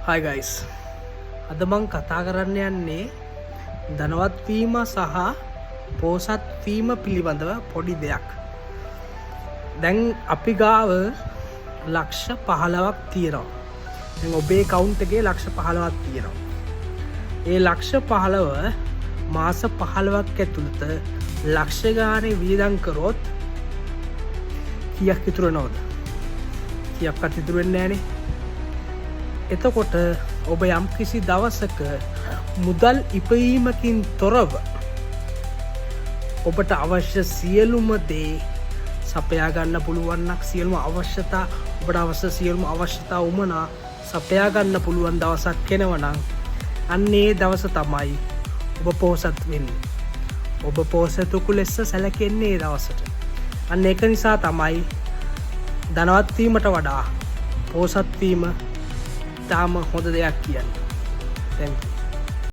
Hi guys. අද මං කතා කරන්න යන්නේ ධනවත් වීම සහ පෝසත් වීම පිළිබඳව පොඩි දෙයක්. දැන් අපි ගාව ලක්ෂ 15ක් තියෙනවා. දැන් ඔබේ account එකේ ලක්ෂ 15ක් තියෙනවා. ඒ ලක්ෂ 15 මාස 15ක් ඇතුළත ලක්ෂ ගානේ වියදම් කරොත් කීයක් ඉතුරු වෙනවද? කීයක්වත් ඉතුරු වෙන්නේ නැහනේ. එතකොට ඔබ යම් කිසි දවසක මුදල් ඉපයීමකින් තොරව ඔබට අවශ්‍ය සියලුම දේ සපයා ගන්න පුළුවන්ක් සියලුම අවශ්‍යතා ඔබට අවශ්‍ය සියලුම අවශ්‍යතා උමනා සපයා ගන්න පුළුවන් දවසක් එනවනම් අන්නේ දවස තමයි ඔබ පෝසත් වෙන්නේ. ඔබ පෝසතෙකු ලෙස සැලකෙන්නේ ඒ දවසට. අන්න ඒක නිසා තමයි ධනවත් වීමට වඩා පෝසත් වීම තාම හොඳ දෙයක් කියන්නේ. Thank you.